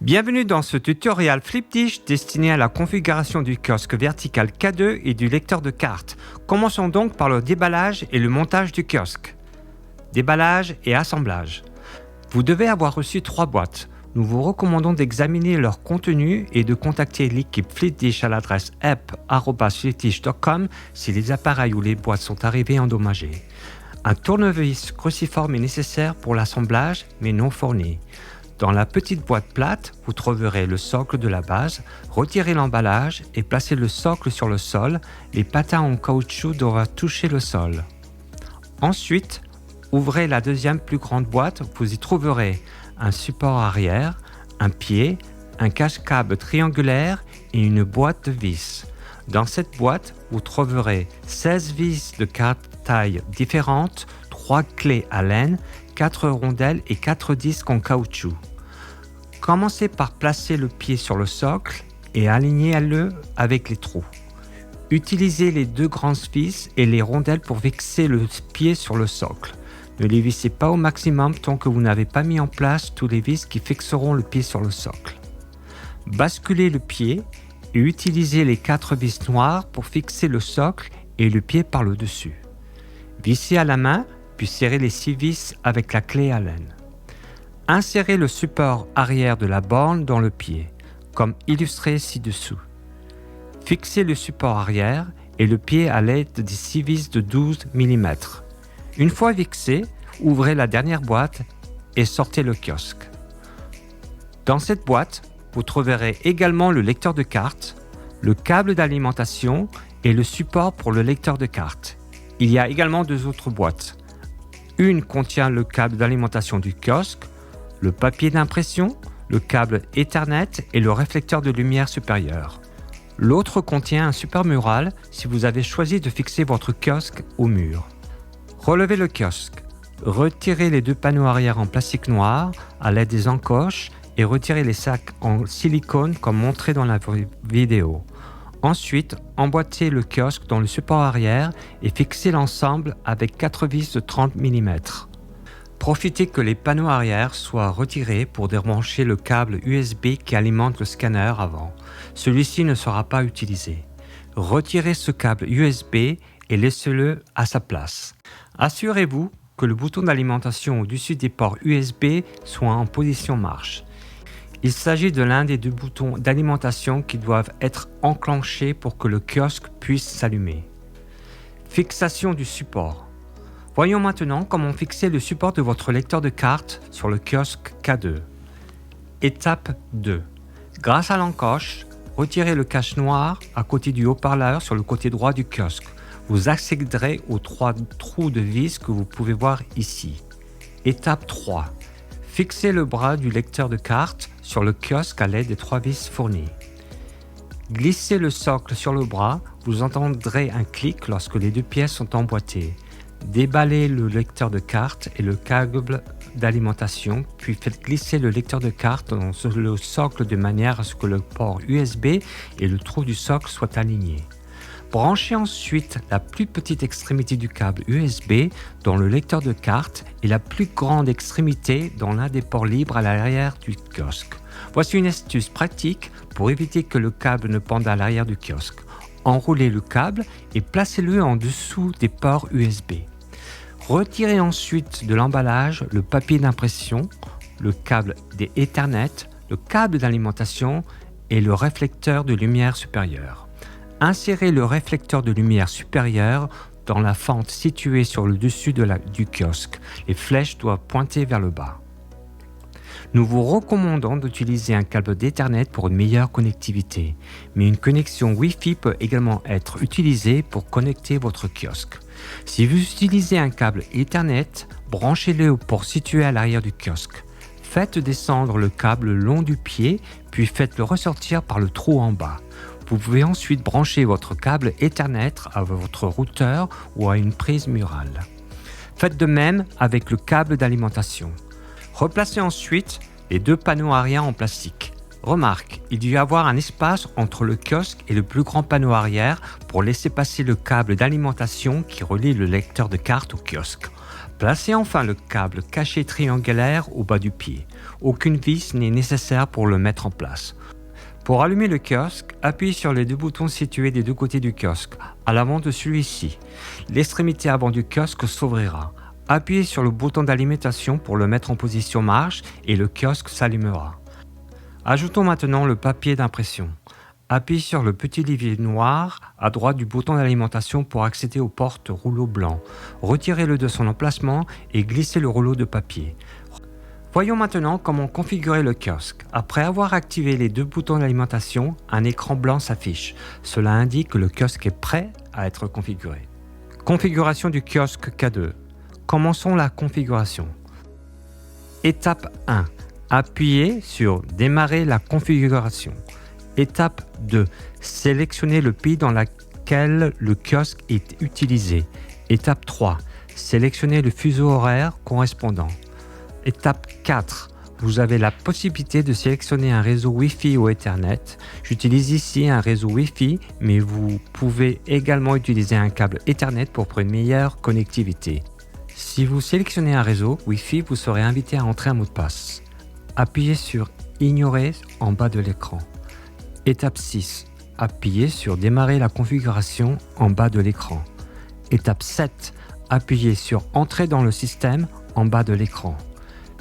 Bienvenue dans ce tutoriel Flipdish destiné à la configuration du kiosque vertical K2 et du lecteur de cartes. Commençons donc par le déballage et le montage du kiosque. Déballage et assemblage. Vous devez avoir reçu 3 boîtes. Nous vous recommandons d'examiner leur contenu et de contacter l'équipe Flipdish à l'adresse help@flipdish.com si les appareils ou les boîtes sont arrivés endommagés. Un tournevis cruciforme est nécessaire pour l'assemblage mais non fourni. Dans la petite boîte plate, vous trouverez le socle de la base. Retirez l'emballage et placez le socle sur le sol. Les patins en caoutchouc doivent toucher le sol. Ensuite, ouvrez la deuxième plus grande boîte. Vous y trouverez un support arrière, un pied, un cache-câble triangulaire et une boîte de vis. Dans cette boîte, vous trouverez 16 vis de 4 tailles différentes, 3 clés à laine, 4 rondelles et 4 disques en caoutchouc. Commencez par placer le pied sur le socle et alignez-le avec les trous. Utilisez les 2 grandes vis et les rondelles pour fixer le pied sur le socle. Ne les vissez pas au maximum tant que vous n'avez pas mis en place tous les vis qui fixeront le pied sur le socle. Basculez le pied et utilisez les 4 vis noires pour fixer le socle et le pied par le dessus. Vissez à la main puis serrez les 6 vis avec la clé à laine. Insérez le support arrière de la borne dans le pied, comme illustré ci-dessous. Fixez le support arrière et le pied à l'aide des 6 vis de 12 mm. Une fois fixé, ouvrez la dernière boîte et sortez le kiosque. Dans cette boîte, vous trouverez également le lecteur de cartes, le câble d'alimentation et le support pour le lecteur de cartes. Il y a également 2 autres boîtes. Une contient le câble d'alimentation du kiosque, le papier d'impression, le câble Ethernet et le réflecteur de lumière supérieur. L'autre contient un super mural si vous avez choisi de fixer votre kiosque au mur. Relevez le kiosque. Retirez les 2 panneaux arrière en plastique noir à l'aide des encoches et retirez les sacs en silicone comme montré dans la vidéo. Ensuite, emboîtez le kiosque dans le support arrière et fixez l'ensemble avec 4 vis de 30 mm. Profitez que les panneaux arrière soient retirés pour débrancher le câble USB qui alimente le scanner avant. Celui-ci ne sera pas utilisé. Retirez ce câble USB et laissez-le à sa place. Assurez-vous que le bouton d'alimentation au-dessus des ports USB soit en position marche. Il s'agit de l'un des 2 boutons d'alimentation qui doivent être enclenchés pour que le kiosque puisse s'allumer. Fixation du support. Voyons maintenant comment fixer le support de votre lecteur de cartes sur le kiosque K2. Étape 2. Grâce à l'encoche, retirez le cache noir à côté du haut-parleur sur le côté droit du kiosque. Vous accéderez aux 3 trous de vis que vous pouvez voir ici. Étape 3. Fixez le bras du lecteur de cartes sur le kiosque à l'aide des 3 vis fournies. Glissez le socle sur le bras, vous entendrez un clic lorsque les 2 pièces sont emboîtées. Déballez le lecteur de cartes et le câble d'alimentation, puis faites glisser le lecteur de cartes dans le socle de manière à ce que le port USB et le trou du socle soient alignés. Branchez ensuite la plus petite extrémité du câble USB dans le lecteur de cartes et la plus grande extrémité dans l'un des ports libres à l'arrière du kiosque. Voici une astuce pratique pour éviter que le câble ne pende à l'arrière du kiosque. Enroulez le câble et placez-le en dessous des ports USB. Retirez ensuite de l'emballage le papier d'impression, le câble des Ethernet, le câble d'alimentation et le réflecteur de lumière supérieure. Insérez le réflecteur de lumière supérieure dans la fente située sur le dessus du kiosque. Les flèches doivent pointer vers le bas. Nous vous recommandons d'utiliser un câble d'Ethernet pour une meilleure connectivité, mais une connexion Wi-Fi peut également être utilisée pour connecter votre kiosque. Si vous utilisez un câble Ethernet, branchez-le au port situé à l'arrière du kiosque. Faites descendre le câble le long du pied, puis faites-le ressortir par le trou en bas. Vous pouvez ensuite brancher votre câble Ethernet à votre routeur ou à une prise murale. Faites de même avec le câble d'alimentation. Replacez ensuite les 2 panneaux arrière en plastique. Remarque, il doit y avoir un espace entre le kiosque et le plus grand panneau arrière pour laisser passer le câble d'alimentation qui relie le lecteur de cartes au kiosque. Placez enfin le câble caché triangulaire au bas du pied. Aucune vis n'est nécessaire pour le mettre en place. Pour allumer le kiosque, appuyez sur les deux boutons situés des deux côtés du kiosque, à l'avant de celui-ci. L'extrémité avant du kiosque s'ouvrira. Appuyez sur le bouton d'alimentation pour le mettre en position marche et le kiosque s'allumera. Ajoutons maintenant le papier d'impression. Appuyez sur le petit levier noir à droite du bouton d'alimentation pour accéder aux portes rouleau blanc. Retirez-le de son emplacement et glissez le rouleau de papier. Voyons maintenant comment configurer le kiosque. Après avoir activé les deux boutons d'alimentation, un écran blanc s'affiche. Cela indique que le kiosque est prêt à être configuré. Configuration du kiosque K2. Commençons la configuration. Étape 1. Appuyez sur Démarrer la configuration. Étape 2. Sélectionnez le pays dans lequel le kiosque est utilisé. Étape 3. Sélectionnez le fuseau horaire correspondant. Étape 4. Vous avez la possibilité de sélectionner un réseau Wi-Fi ou Ethernet. J'utilise ici un réseau Wi-Fi, mais vous pouvez également utiliser un câble Ethernet pour une meilleure connectivité. Si vous sélectionnez un réseau Wi-Fi, vous serez invité à entrer un mot de passe. Appuyez sur Ignorer en bas de l'écran. Étape 6. Appuyez sur Démarrer la configuration en bas de l'écran. Étape 7. Appuyez sur Entrer dans le système en bas de l'écran.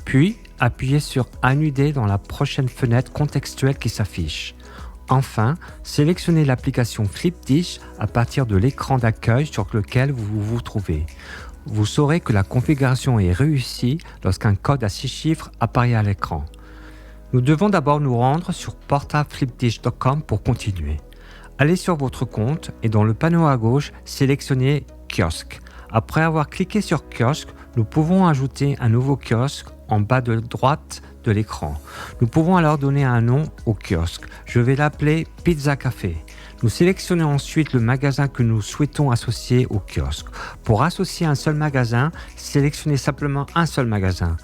Puis, appuyez sur Annuler dans la prochaine fenêtre contextuelle qui s'affiche. Enfin, sélectionnez l'application Flipdish à partir de l'écran d'accueil sur lequel vous vous trouvez. Vous saurez que la configuration est réussie lorsqu'un code à 6 chiffres apparaît à l'écran. Nous devons d'abord nous rendre sur portaleflipdish.com pour continuer. Allez sur votre compte et dans le panneau à gauche, sélectionnez Kiosque. Après avoir cliqué sur Kiosque, nous pouvons ajouter un nouveau kiosque en bas de droite de l'écran. Nous pouvons alors donner un nom au kiosque. Je vais l'appeler Pizza Café. Nous sélectionnons ensuite le magasin que nous souhaitons associer au kiosque. Pour associer un seul magasin, sélectionnez simplement un seul magasin.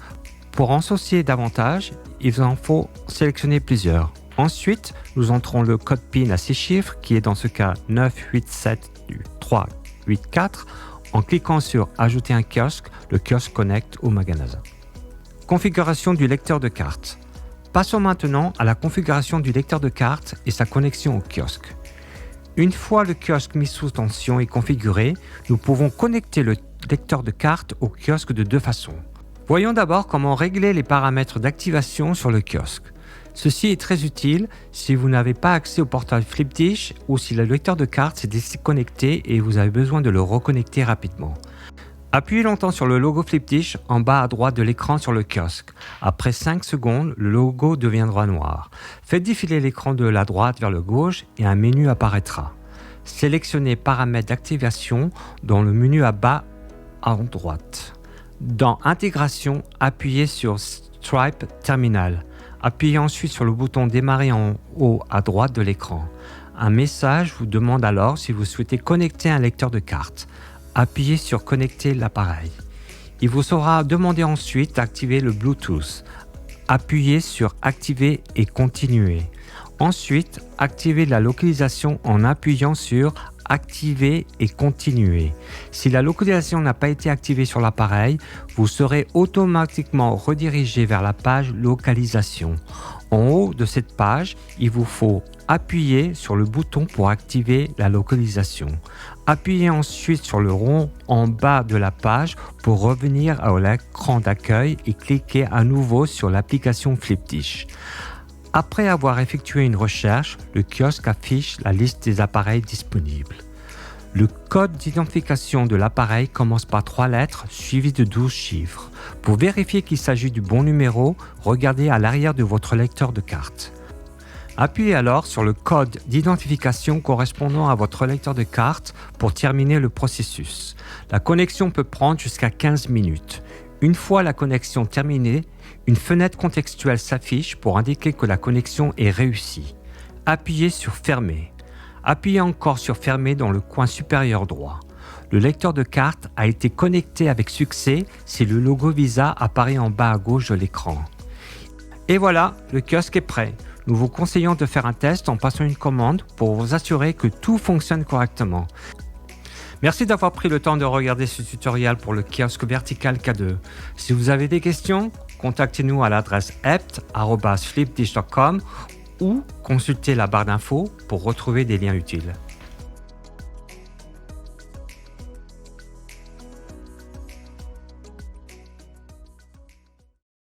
Pour en associer davantage, il en faut sélectionner plusieurs. Ensuite, nous entrons le code PIN à 6 chiffres qui est dans ce cas 987384. En cliquant sur Ajouter un kiosque, le kiosque connecte au magasin. Configuration du lecteur de carte. Passons maintenant à la configuration du lecteur de carte et sa connexion au kiosque. Une fois le kiosque mis sous tension et configuré, nous pouvons connecter le lecteur de carte au kiosque de deux façons. Voyons d'abord comment régler les paramètres d'activation sur le kiosque. Ceci est très utile si vous n'avez pas accès au portail Flipdish ou si le lecteur de carte s'est déconnecté et vous avez besoin de le reconnecter rapidement. Appuyez longtemps sur le logo Flipdish en bas à droite de l'écran sur le kiosque. Après 5 secondes, le logo deviendra noir. Faites défiler l'écran de la droite vers le gauche et un menu apparaîtra. Sélectionnez Paramètres d'activation dans le menu à bas à droite. Dans Intégration, appuyez sur Stripe Terminal. Appuyez ensuite sur le bouton Démarrer en haut à droite de l'écran. Un message vous demande alors si vous souhaitez connecter un lecteur de carte. Appuyez sur Connecter l'appareil. Il vous sera demandé ensuite d'activer le Bluetooth. Appuyez sur Activer et Continuer. Ensuite, activez la localisation en appuyant sur Activer et continuer. Si la localisation n'a pas été activée sur l'appareil, vous serez automatiquement redirigé vers la page localisation. En haut de cette page, il vous faut appuyer sur le bouton pour activer la localisation. Appuyez ensuite sur le rond en bas de la page pour revenir à l'écran d'accueil et cliquez à nouveau sur l'application Flipdish. Après avoir effectué une recherche, le kiosque affiche la liste des appareils disponibles. Le code d'identification de l'appareil commence par 3 lettres suivies de 12 chiffres. Pour vérifier qu'il s'agit du bon numéro, regardez à l'arrière de votre lecteur de carte. Appuyez alors sur le code d'identification correspondant à votre lecteur de carte pour terminer le processus. La connexion peut prendre jusqu'à 15 minutes. Une fois la connexion terminée, une fenêtre contextuelle s'affiche pour indiquer que la connexion est réussie. Appuyez sur Fermer. Appuyez encore sur Fermer dans le coin supérieur droit. Le lecteur de carte a été connecté avec succès si le logo Visa apparaît en bas à gauche de l'écran. Et voilà, le kiosque est prêt. Nous vous conseillons de faire un test en passant une commande pour vous assurer que tout fonctionne correctement. Merci d'avoir pris le temps de regarder ce tutoriel pour le kiosque vertical K2. Si vous avez des questions, contactez-nous à l'adresse hept@flipdish.com ou consultez la barre d'infos pour retrouver des liens utiles.